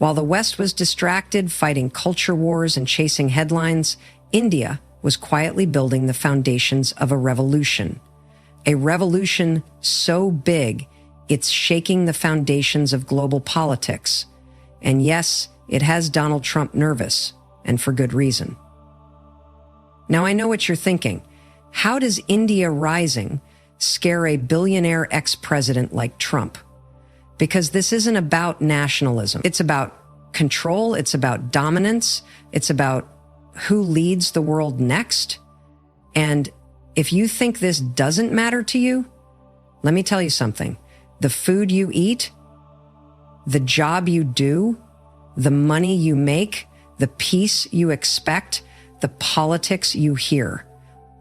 While the West was distracted fighting culture wars and chasing headlines, India was quietly building the foundations of a revolution. A revolution so big, it's shaking the foundations of global politics. And yes, it has Donald Trump nervous, and for good reason. Now I know what you're thinking. How does India rising scare a billionaire ex-president like Trump? Because this isn't about nationalism. It's about control. It's about dominance. It's about who leads the world next. And if you think this doesn't matter to you, let me tell you something. The food you eat, the job you do, the money you make, the peace you expect, the politics you hear,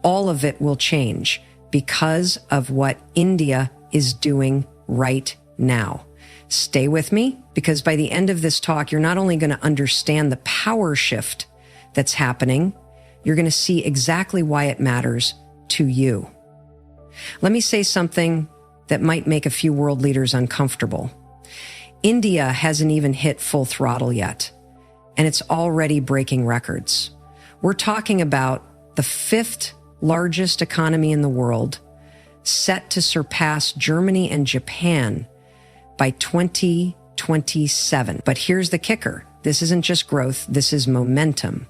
all of it will change because of what India is doing right now. Stay with me, because by the end of this talk, you're not only going to understand the power shift that's happening, you're going to see exactly why it matters to you. Let me say something that might make a few world leaders uncomfortable. India hasn't even hit full throttle yet, and it's already breaking records. We're talking about the 5th largest economy in the world, set to surpass Germany and Japan by 2027. But here's the kicker. This isn't just growth, this is momentum.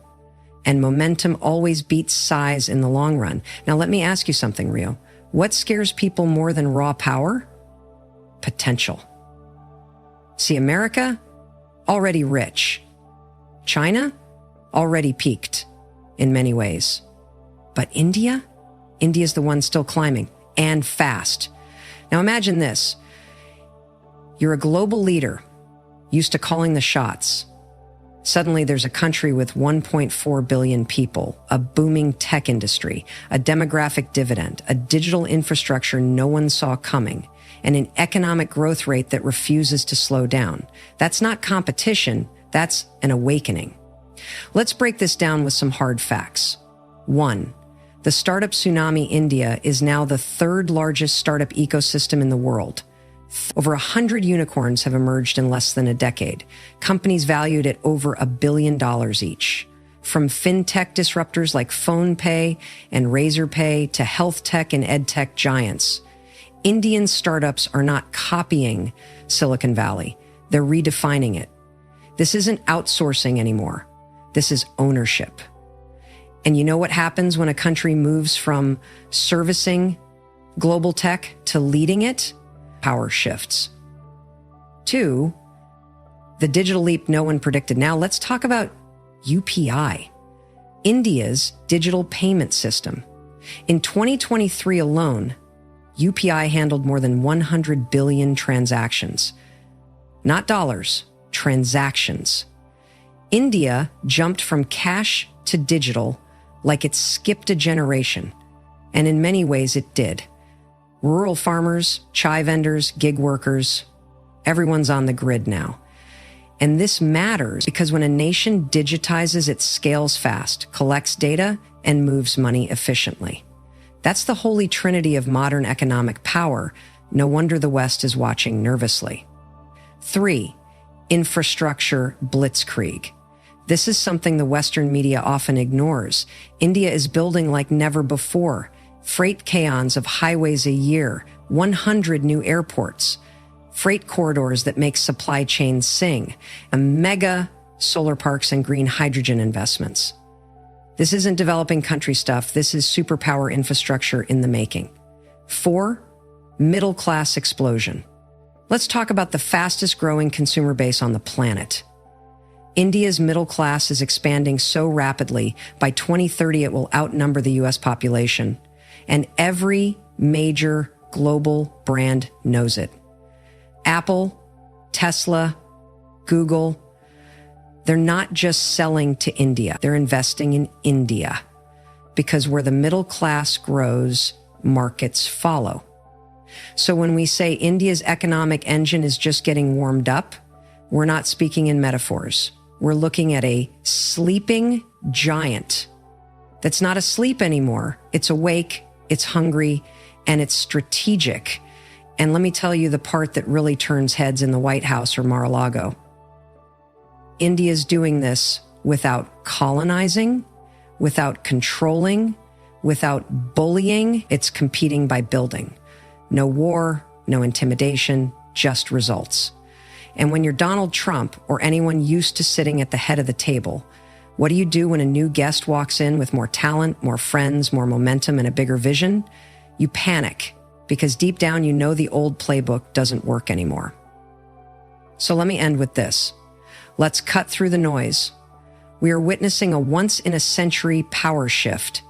And momentum always beats size in the long run. Now let me ask you something, Rio. What scares people more than raw power? Potential. See, America, already rich. China, already peaked in many ways. But India? India's the one still climbing, and fast. Now imagine this. You're a global leader, used to calling the shots. Suddenly there's a country with 1.4 billion people, a booming tech industry, a demographic dividend, a digital infrastructure no one saw coming, and an economic growth rate that refuses to slow down. That's not competition, that's an awakening. Let's break this down with some hard facts. 1. The startup tsunami India is now the 3rd largest startup ecosystem in the world. Over 100 unicorns have emerged in less than a decade, companies valued at over $1 billion each. From fintech disruptors like PhonePe and Razorpay to health tech and edtech giants, Indian startups are not copying Silicon Valley, they're redefining it. This isn't outsourcing anymore, this is ownership. And you know what happens when a country moves from servicing global tech to leading it? Power shifts. 2, the digital leap no one predicted. Now let's talk about UPI, India's digital payment system. In 2023 alone, UPI handled more than 100 billion transactions. Not dollars, transactions. India jumped from cash to digital like it skipped a generation. And in many ways it did. Rural farmers, chai vendors, gig workers, everyone's on the grid now. And this matters because when a nation digitizes, it scales fast, collects data, and moves money efficiently. That's the holy trinity of modern economic power. No wonder the West is watching nervously. 3, infrastructure blitzkrieg. This is something the Western media often ignores. India is building like never before. Freight caons of highways a year, 100 new airports, freight corridors that make supply chains sing, a mega solar parks and green hydrogen investments. This isn't developing country stuff. This is superpower infrastructure in the making. 4, middle class explosion. Let's talk about the fastest growing consumer base on the planet. India's middle class is expanding so rapidly, by 2030 it will outnumber the US population. And every major global brand knows it. Apple, Tesla, Google, they're not just selling to India, they're investing in India. Because where the middle class grows, markets follow. So when we say India's economic engine is just getting warmed up, we're not speaking in metaphors. We're looking at a sleeping giant that's not asleep anymore. It's awake, it's hungry, and it's strategic. And let me tell you the part that really turns heads in the White House or Mar-a-Lago. India's doing this without colonizing, without controlling, without bullying. It's competing by building. No war, no intimidation, just results. And when you're Donald Trump or anyone used to sitting at the head of the table, what do you do when a new guest walks in with more talent, more friends, more momentum, and a bigger vision? You panic, because deep down you know the old playbook doesn't work anymore. So let me end with this. Let's cut through the noise. We are witnessing a once-in-a-century power shift,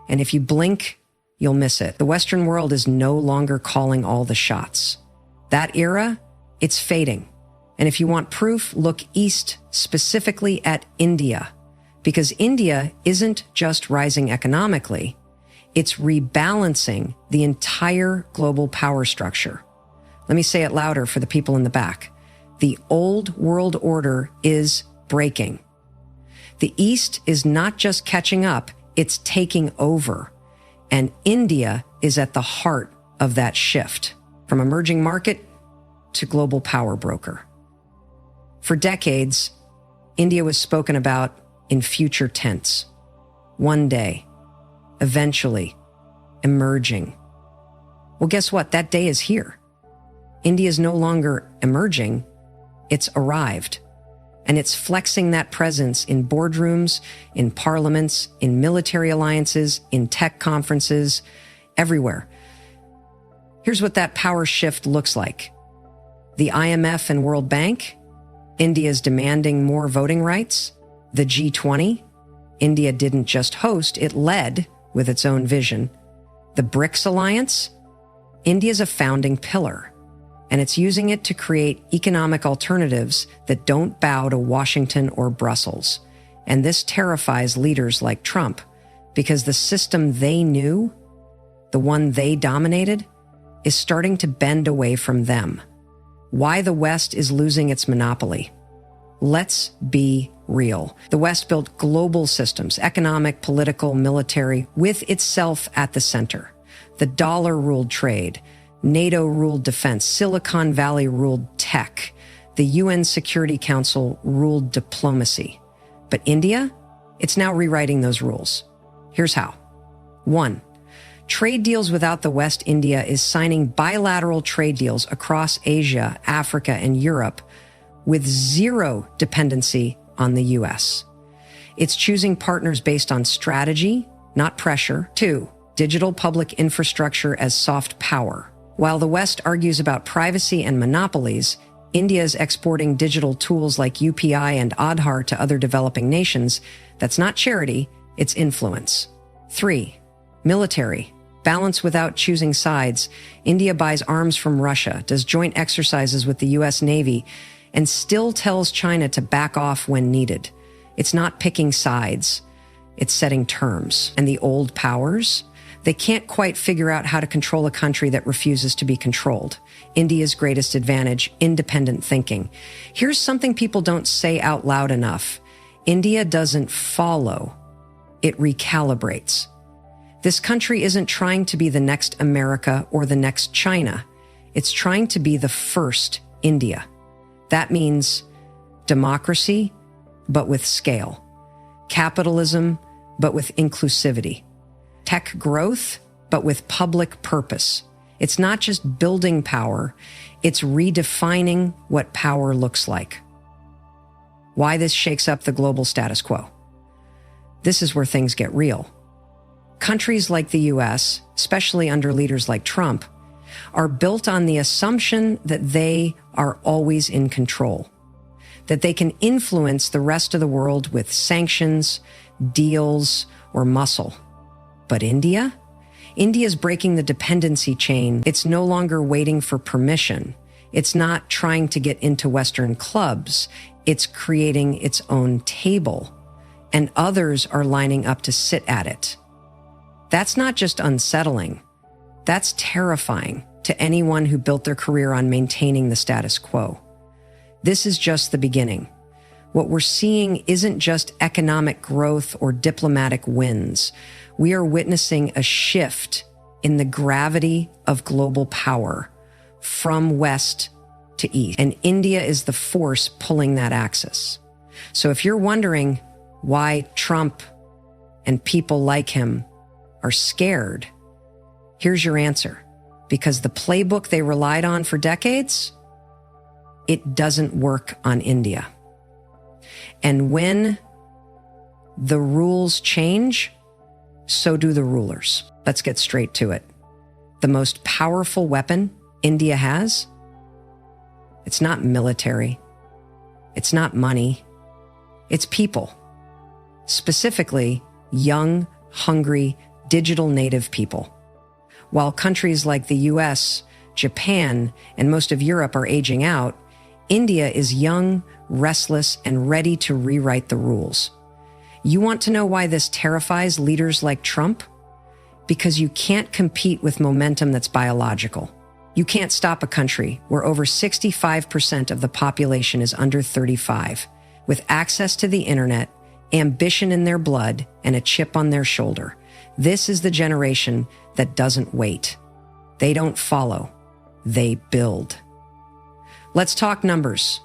and if you blink, you'll miss it. The Western world is no longer calling all the shots. That era, it's fading. And if you want proof, look east, specifically at India, because India isn't just rising economically, it's rebalancing the entire global power structure. Let me say it louder for the people in the back. The old world order is breaking. The East is not just catching up, it's taking over. And India is at the heart of that shift, from emerging market to global power broker. For decades, India was spoken about in future tense. One day, eventually, emerging. Well, guess what? That day is here. India is no longer emerging, it's arrived. And it's flexing that presence in boardrooms, in parliaments, in military alliances, in tech conferences, everywhere. Here's what that power shift looks like. The IMF and World Bank, India's demanding more voting rights. The G20, India didn't just host, it led with its own vision. The BRICS alliance, India's a founding pillar, and it's using it to create economic alternatives that don't bow to Washington or Brussels. And this terrifies leaders like Trump, because the system they knew, the one they dominated, is starting to bend away from them. Why the West is losing its monopoly. Let's be real. The West built global systems, economic, political, military, with itself at the center. The dollar ruled trade. NATO ruled defense. Silicon Valley ruled tech. The UN Security Council ruled diplomacy. But India, it's now rewriting those rules. Here's how. 1. Trade deals without the West. India is signing bilateral trade deals across Asia, Africa, and Europe with zero dependency on the US. It's choosing partners based on strategy, not pressure. 2. Digital public infrastructure as soft power. While the West argues about privacy and monopolies, India is exporting digital tools like UPI and Aadhaar to other developing nations. That's not charity, it's influence. 3. Military. Balance without choosing sides. India buys arms from Russia, does joint exercises with the US Navy, and still tells China to back off when needed. It's not picking sides, it's setting terms. And the old powers? They can't quite figure out how to control a country that refuses to be controlled. India's greatest advantage, independent thinking. Here's something people don't say out loud enough. India doesn't follow, it recalibrates. This country isn't trying to be the next America or the next China. It's trying to be the first India. That means democracy, but with scale. Capitalism, but with inclusivity. Tech growth, but with public purpose. It's not just building power, it's redefining what power looks like. Why this shakes up the global status quo. This is where things get real. Countries like the US, especially under leaders like Trump, are built on the assumption that they are always in control, that they can influence the rest of the world with sanctions, deals, or muscle. But India? India's breaking the dependency chain. It's no longer waiting for permission. It's not trying to get into Western clubs. It's creating its own table, and others are lining up to sit at it. That's not just unsettling. That's terrifying to anyone who built their career on maintaining the status quo. This is just the beginning. What we're seeing isn't just economic growth or diplomatic wins. We are witnessing a shift in the gravity of global power from west to east. And India is the force pulling that axis. So if you're wondering why Trump and people like him are scared, here's your answer. Because the playbook they relied on for decades, it doesn't work on India. And when the rules change, so do the rulers. Let's get straight to it. The most powerful weapon India has, it's not military, it's not money, it's people. Specifically, young, hungry, digital native people. While countries like the US, Japan, and most of Europe are aging out, India is young, restless, and ready to rewrite the rules. You want to know why this terrifies leaders like Trump? Because you can't compete with momentum that's biological. You can't stop a country where over 65% of the population is under 35, with access to the internet, ambition in their blood, and a chip on their shoulder. This is the generation that doesn't wait. They don't follow. They build. Let's talk numbers.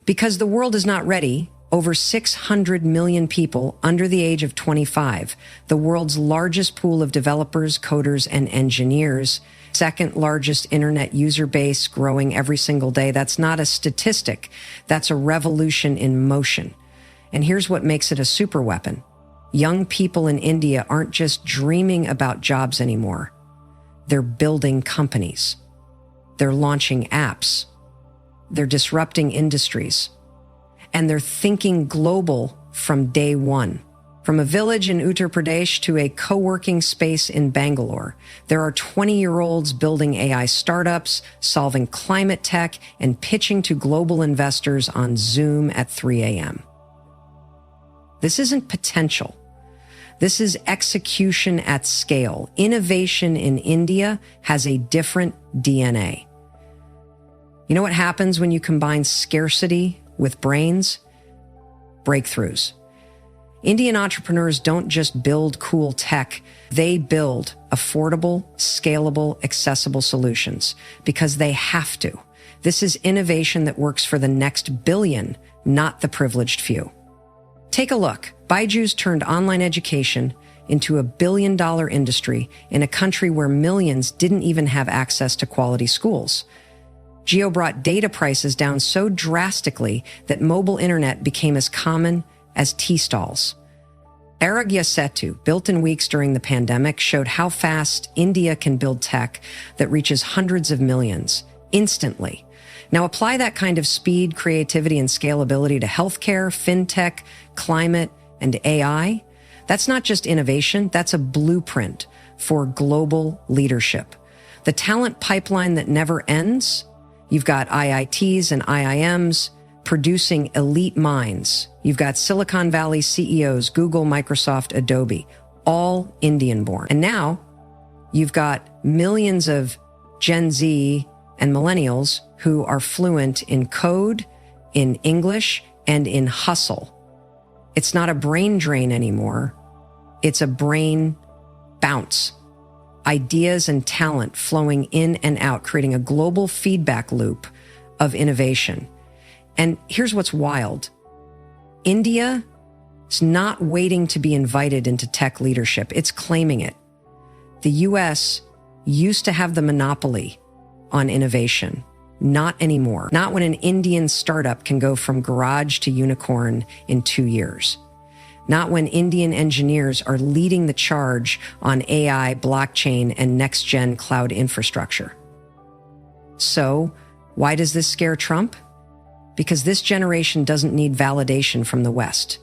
Because the world is not ready, over 600 million people under the age of 25, the world's largest pool of developers, coders, and engineers, second largest internet user base growing every single day. That's not a statistic. That's a revolution in motion. And here's what makes it a super weapon. Young people in India aren't just dreaming about jobs anymore. They're building companies. They're launching apps. They're disrupting industries. And they're thinking global from day one. From a village in Uttar Pradesh to a co-working space in Bangalore, there are 20-year-olds building AI startups, solving climate tech, and pitching to global investors on Zoom at 3 a.m. This isn't potential. This is execution at scale. Innovation in India has a different DNA. You know what happens when you combine scarcity with brains? Breakthroughs. Indian entrepreneurs don't just build cool tech, they build affordable, scalable, accessible solutions because they have to. This is innovation that works for the next billion, not the privileged few. Take a look. Byju's turned online education into a billion-dollar industry in a country where millions didn't even have access to quality schools. Geo brought data prices down so drastically that mobile internet became as common as tea stalls. Aragya Setu, built in weeks during the pandemic, showed how fast India can build tech that reaches hundreds of millions instantly. Now apply that kind of speed, creativity, and scalability to healthcare, fintech, climate, and AI. That's not just innovation, that's a blueprint for global leadership. The talent pipeline that never ends. You've got IITs and IIMs producing elite minds. You've got Silicon Valley CEOs, Google, Microsoft, Adobe, all Indian born. And now you've got millions of Gen Z and millennials who are fluent in code, in English, and in hustle. It's not a brain drain anymore. It's a brain bounce. Ideas and talent flowing in and out, creating a global feedback loop of innovation. And here's what's wild. India is not waiting to be invited into tech leadership. It's claiming it. The US used to have the monopoly on innovation. Not anymore. Not when an Indian startup can go from garage to unicorn in 2 years. Not when Indian engineers are leading the charge on AI, blockchain, and next-gen cloud infrastructure. So, why does this scare Trump? Because this generation doesn't need validation from the West.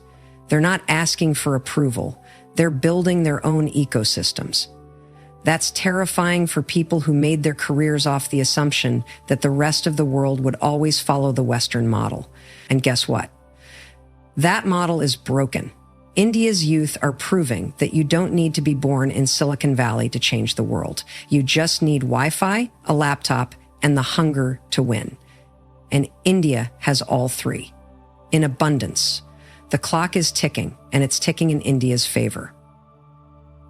They're not asking for approval. They're building their own ecosystems. That's terrifying for people who made their careers off the assumption that the rest of the world would always follow the Western model. And guess what? That model is broken. India's youth are proving that you don't need to be born in Silicon Valley to change the world. You just need Wi-Fi, a laptop, and the hunger to win. And India has all three. In abundance. The clock is ticking, and it's ticking in India's favor.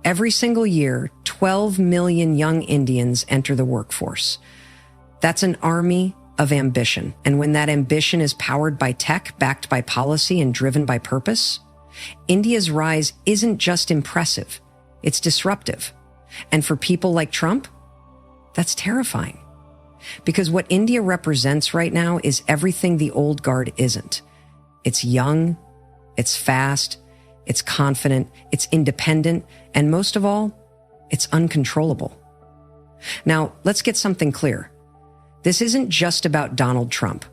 Every single year, 12 million young Indians enter the workforce. That's an army of ambition. And when that ambition is powered by tech, backed by policy, and driven by purpose, India's rise isn't just impressive, it's disruptive. And for people like Trump, that's terrifying. Because what India represents right now is everything the old guard isn't. It's young, it's fast, it's confident, it's independent, and most of all, it's uncontrollable. Now, let's get something clear. This isn't just about Donald Trump.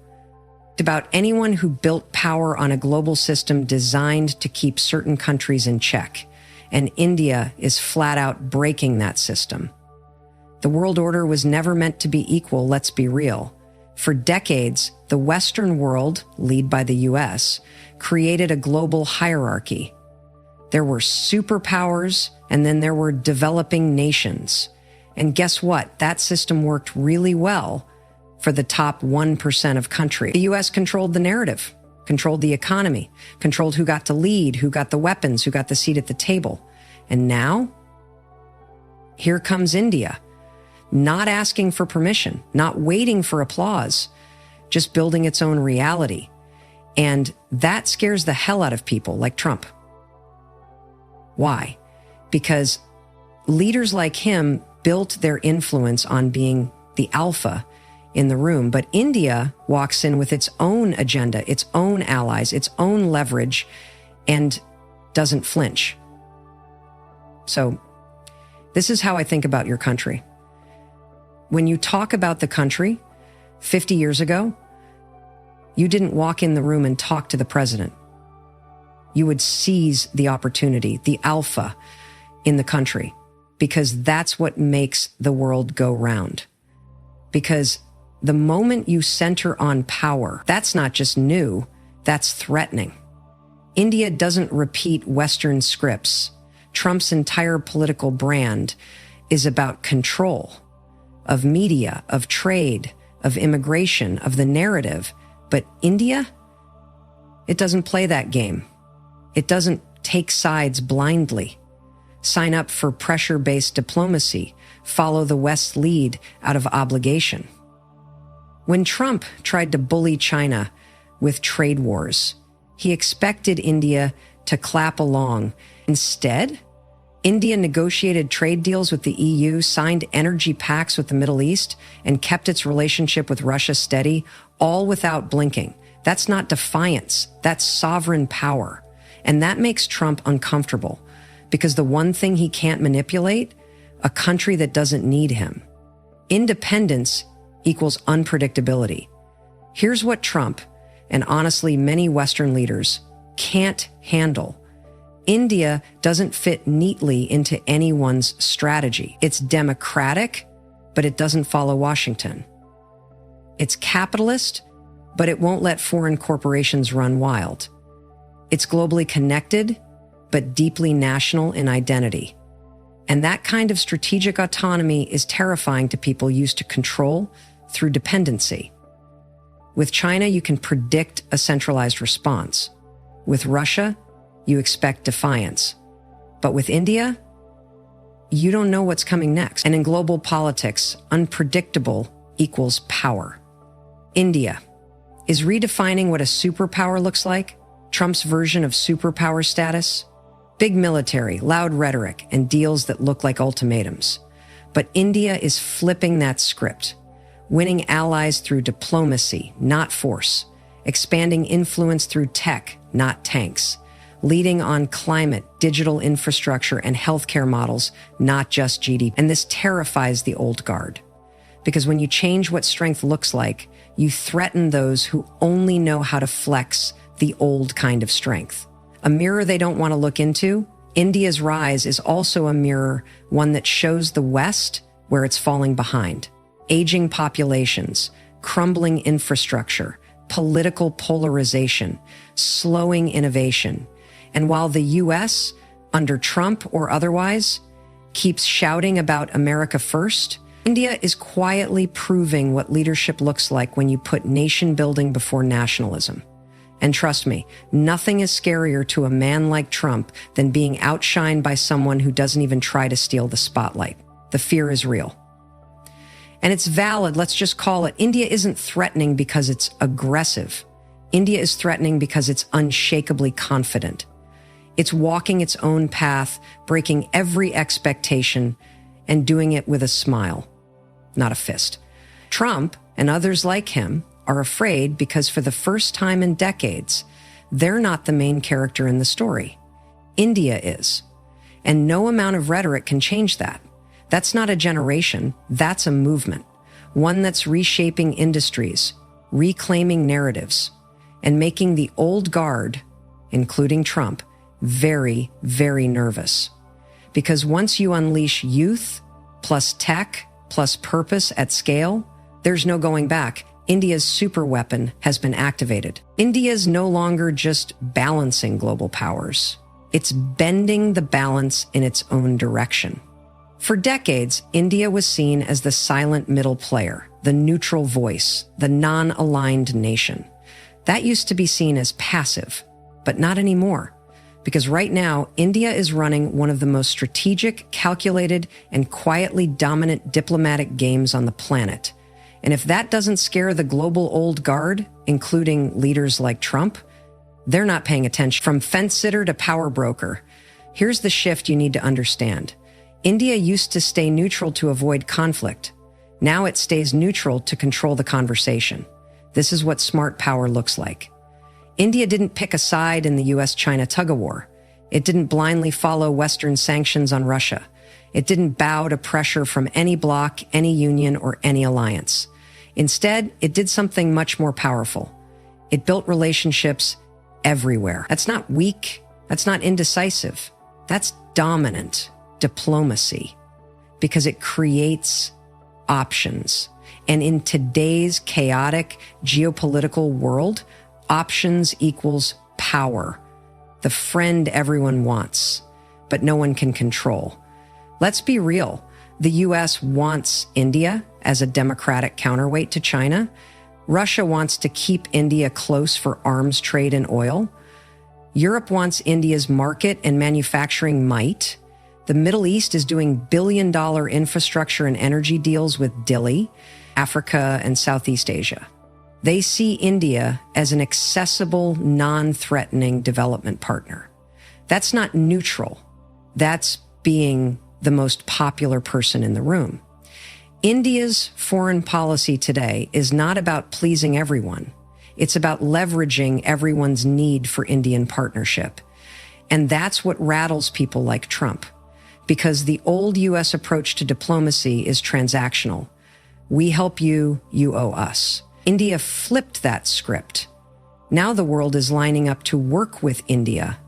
It's about anyone who built power on a global system designed to keep certain countries in check. And India is flat out breaking that system. The world order was never meant to be equal, let's be real. For decades, the Western world, led by the US, created a global hierarchy. There were superpowers, and then there were developing nations. And guess what? That system worked really well for the top 1% of countries. The US controlled the narrative, controlled the economy, controlled who got to lead, who got the weapons, who got the seat at the table. And now, here comes India, not asking for permission, not waiting for applause, just building its own reality. And that scares the hell out of people like Trump. Why? Because leaders like him built their influence on being the alpha in the room, but India walks in with its own agenda, its own allies, its own leverage, and doesn't flinch. So, this is how I think about your country. When you talk about the country 50 years ago, you didn't walk in the room and talk to the president. You would seize the opportunity, the alpha in the country, because that's what makes the world go round. Because the moment you center on power, that's not just new, that's threatening. India doesn't repeat Western scripts. Trump's entire political brand is about control of media, of trade, of immigration, of the narrative. But India, it doesn't play that game. It doesn't take sides blindly, sign up for pressure-based diplomacy, follow the West's lead out of obligation. When Trump tried to bully China with trade wars, he expected India to clap along. Instead, India negotiated trade deals with the EU, signed energy pacts with the Middle East, and kept its relationship with Russia steady, all without blinking. That's not defiance, that's sovereign power. And that makes Trump uncomfortable, because the one thing he can't manipulate, a country that doesn't need him. Independence equals unpredictability. Here's what Trump, and honestly many Western leaders, can't handle. India doesn't fit neatly into anyone's strategy. It's democratic, but it doesn't follow Washington. It's capitalist, but it won't let foreign corporations run wild. It's globally connected, but deeply national in identity. And that kind of strategic autonomy is terrifying to people used to control through dependency. With China, you can predict a centralized response. With Russia, you expect defiance. But with India, you don't know what's coming next. And in global politics, unpredictable equals power. India is redefining what a superpower looks like, Trump's version of superpower status. Big military, loud rhetoric, and deals that look like ultimatums. But India is flipping that script, winning allies through diplomacy, not force, expanding influence through tech, not tanks, leading on climate, digital infrastructure, and healthcare models, not just GDP. And this terrifies the old guard. Because when you change what strength looks like, you threaten those who only know how to flex the old kind of strength. A mirror they don't want to look into. India's rise is also a mirror, one that shows the West where it's falling behind. Aging populations, crumbling infrastructure, political polarization, slowing innovation. And while the US, under Trump or otherwise, keeps shouting about America first, India is quietly proving what leadership looks like when you put nation building before nationalism. And trust me, nothing is scarier to a man like Trump than being outshined by someone who doesn't even try to steal the spotlight. The fear is real. And it's valid. Let's just call it. India isn't threatening because it's aggressive. India is threatening because it's unshakably confident. It's walking its own path, breaking every expectation, and doing it with a smile, not a fist. Trump and others like him are afraid because for the first time in decades, they're not the main character in the story. India is. And no amount of rhetoric can change that. That's not a generation, that's a movement. One that's reshaping industries, reclaiming narratives, and making the old guard, including Trump, very, very nervous. Because once you unleash youth, plus tech, plus purpose at scale, there's no going back. India's superweapon has been activated. India's no longer just balancing global powers. It's bending the balance in its own direction. For decades, India was seen as the silent middle player, the neutral voice, the non-aligned nation. That used to be seen as passive, but not anymore. Because right now, India is running one of the most strategic, calculated, and quietly dominant diplomatic games on the planet. And if that doesn't scare the global old guard, including leaders like Trump, they're not paying attention. From fence-sitter to power broker, here's the shift you need to understand. India used to stay neutral to avoid conflict. Now it stays neutral to control the conversation. This is what smart power looks like. India didn't pick a side in the US-China tug-of-war. It didn't blindly follow Western sanctions on Russia. It didn't bow to pressure from any bloc, any union, or any alliance. Instead, it did something much more powerful. It built relationships everywhere. That's not weak. That's not indecisive. That's dominant diplomacy, because it creates options. And in today's chaotic geopolitical world, options equals power, the friend everyone wants, but no one can control. Let's be real. The US wants India as a democratic counterweight to China. Russia wants to keep India close for arms trade and oil. Europe wants India's market and manufacturing might. The Middle East is doing billion-dollar infrastructure and energy deals with Delhi, Africa, and Southeast Asia. They see India as an accessible, non-threatening development partner. That's not neutral. That's being the most popular person in the room. India's foreign policy today is not about pleasing everyone. It's about leveraging everyone's need for Indian partnership. And that's what rattles people like Trump. Because the old US approach to diplomacy is transactional. We help you, you owe us. India flipped that script. Now the world is lining up to work with India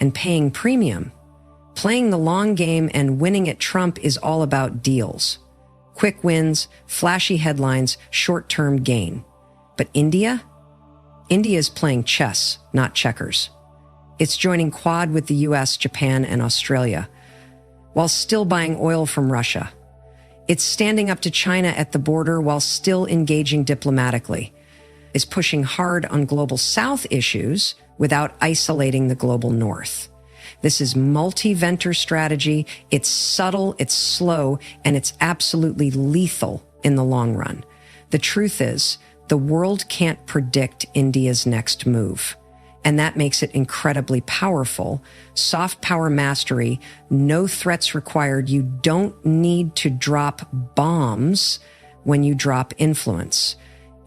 and paying premium. Playing the long game and winning at Trump is all about deals. Quick wins, flashy headlines, short-term gain. But India? India is playing chess, not checkers. It's joining Quad with the US, Japan, and Australia, while still buying oil from Russia. It's standing up to China at the border while still engaging diplomatically. It's pushing hard on global South issues without isolating the global North. This is multi-venture strategy. It's subtle, it's slow, and it's absolutely lethal in the long run. The truth is, the world can't predict India's next move. And that makes it incredibly powerful. Soft power mastery, no threats required. You don't need to drop bombs when you drop influence.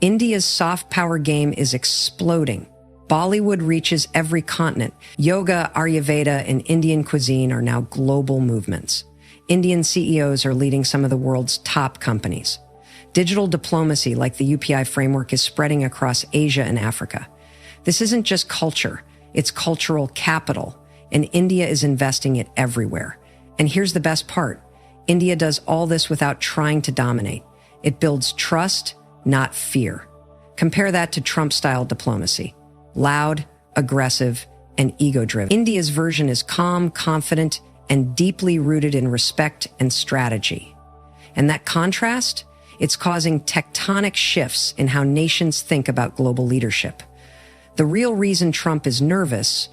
India's soft power game is exploding. Bollywood reaches every continent. Yoga, Ayurveda, and Indian cuisine are now global movements. Indian CEOs are leading some of the world's top companies. Digital diplomacy, like the UPI framework, is spreading across Asia and Africa. This isn't just culture, it's cultural capital, and India is investing it everywhere. And here's the best part. India does all this without trying to dominate. It builds trust, not fear. Compare that to Trump-style diplomacy. Loud, aggressive, and ego-driven. India's version is calm, confident, and deeply rooted in respect and strategy. And that contrast, it's causing tectonic shifts in how nations think about global leadership. The real reason Trump is nervous,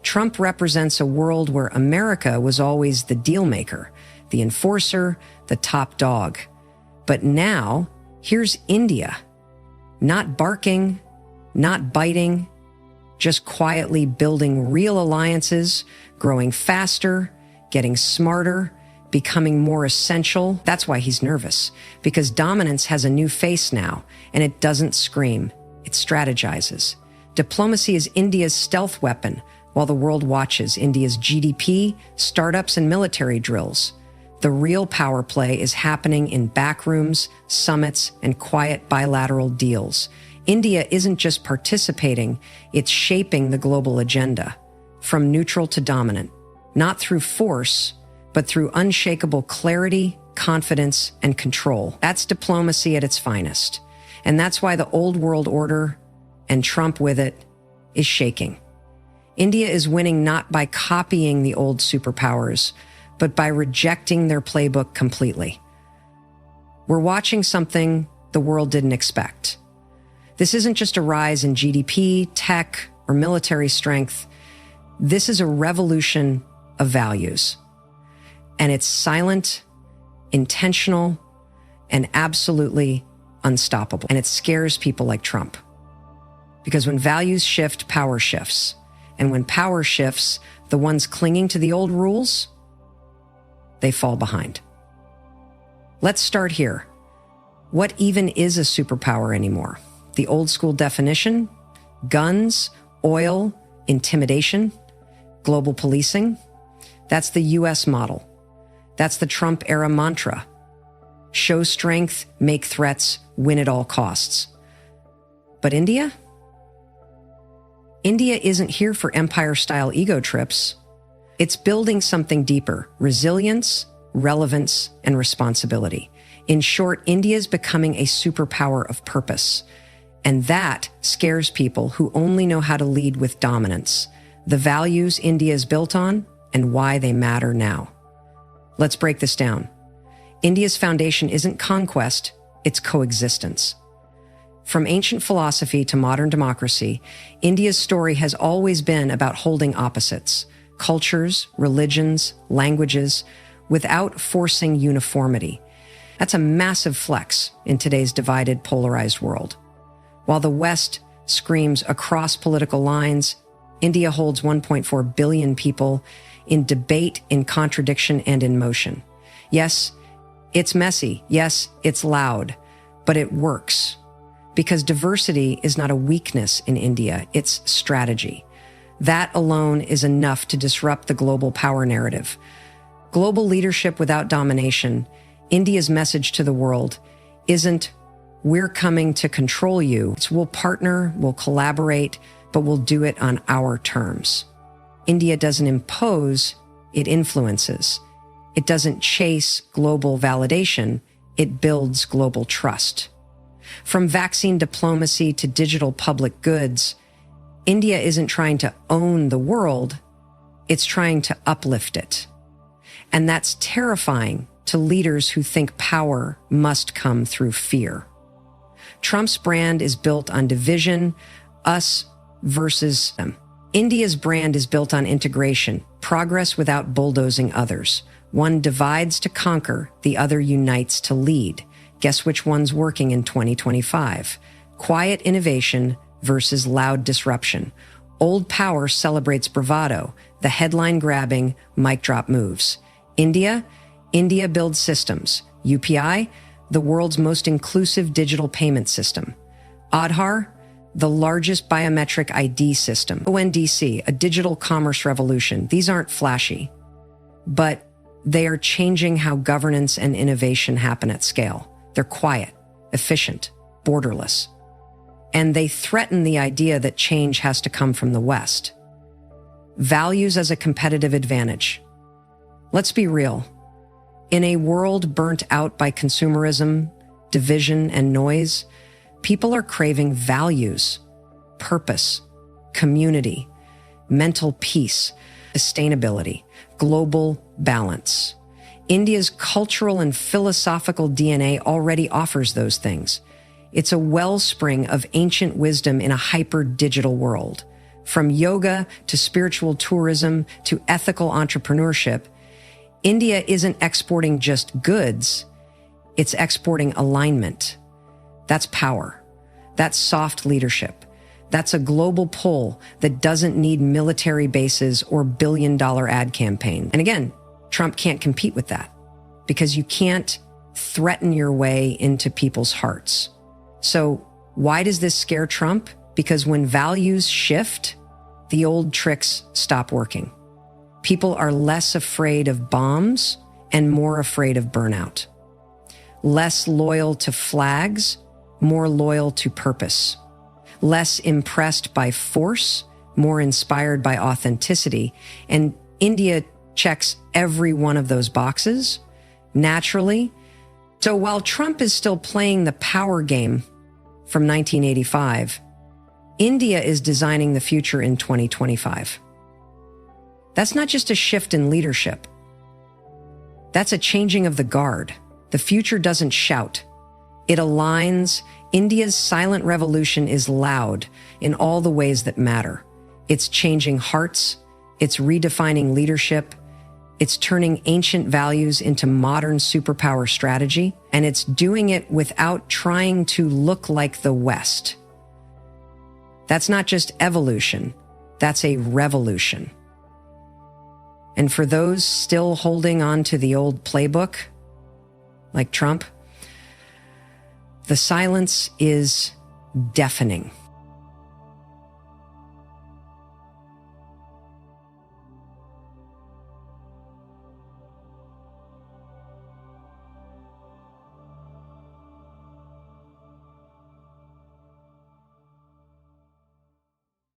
Trump represents a world where America was always the deal maker, the enforcer, the top dog. But now, here's India, not barking, not biting, just quietly building real alliances, growing faster, getting smarter, becoming more essential. That's why he's nervous, because dominance has a new face now, and it doesn't scream, it strategizes. Diplomacy is India's stealth weapon, while the world watches India's GDP, startups, and military drills. The real power play is happening in backrooms, summits, and quiet bilateral deals. India isn't just participating, it's shaping the global agenda, from neutral to dominant, not through force, but through unshakable clarity, confidence, and control. That's diplomacy at its finest. And that's why the old world order, and Trump with it, is shaking. India is winning not by copying the old superpowers, but by rejecting their playbook completely. We're watching something the world didn't expect. This isn't just a rise in GDP, tech, or military strength. This is a revolution of values. And it's silent, intentional, and absolutely unstoppable. And it scares people like Trump. Because when values shift, power shifts. And when power shifts, the ones clinging to the old rules, they fall behind. Let's start here. What even is a superpower anymore? The old school definition? Guns, oil, intimidation, global policing? That's the US model. That's the Trump era mantra. Show strength, make threats, win at all costs. But India? India isn't here for empire-style ego trips. It's building something deeper: resilience, relevance, and responsibility. In short, India is becoming a superpower of purpose. And that scares people who only know how to lead with dominance, the values India is built on, and why they matter now. Let's break this down. India's foundation isn't conquest, it's coexistence. From ancient philosophy to modern democracy, India's story has always been about holding opposites, cultures, religions, languages, without forcing uniformity. That's a massive flex in today's divided, polarized world. While the West screams across political lines, India holds 1.4 billion people in debate, in contradiction, and in motion. Yes, it's messy. Yes, it's loud, but it works. Because diversity is not a weakness in India, it's strategy. That alone is enough to disrupt the global power narrative. Global leadership without domination, India's message to the world, isn't "we're coming to control you." It's "we'll partner, we'll collaborate, but we'll do it on our terms." India doesn't impose, it influences. It doesn't chase global validation, it builds global trust. From vaccine diplomacy to digital public goods, India isn't trying to own the world, it's trying to uplift it. And that's terrifying to leaders who think power must come through fear. Trump's brand is built on division, us versus them. India's brand is built on integration, progress without bulldozing others. One divides to conquer, the other unites to lead. Guess which one's working in 2025? Quiet innovation versus loud disruption. Old power celebrates bravado, the headline-grabbing, mic-drop moves. India builds systems. UPI, the world's most inclusive digital payment system. Aadhaar, the largest biometric ID system. ONDC, a digital commerce revolution. These aren't flashy, but they are changing how governance and innovation happen at scale. They're quiet, efficient, borderless. And they threaten the idea that change has to come from the West. Values as a competitive advantage. Let's be real. In a world burnt out by consumerism, division, and noise, people are craving values, purpose, community, mental peace, sustainability, global balance. India's cultural and philosophical DNA already offers those things. It's a wellspring of ancient wisdom in a hyper-digital world. From yoga to spiritual tourism to ethical entrepreneurship, India isn't exporting just goods, It's exporting alignment. That's power. That's soft leadership. That's a global pull that doesn't need military bases or billion-dollar ad campaigns. And again, Trump can't compete with that because you can't threaten your way into people's hearts. So why does this scare Trump? Because when values shift, the old tricks stop working. People are less afraid of bombs and more afraid of burnout. Less loyal to flags, more loyal to purpose. Less impressed by force, more inspired by authenticity. And India checks every one of those boxes naturally. So while Trump is still playing the power game from 1985, India is designing the future in 2025. That's not just a shift in leadership. That's a changing of the guard. The future doesn't shout. It aligns. India's silent revolution is loud in all the ways that matter. It's changing hearts. It's redefining leadership. It's turning ancient values into modern superpower strategy. And it's doing it without trying to look like the West. That's not just evolution. That's a revolution. And for those still holding on to the old playbook, like Trump, the silence is deafening.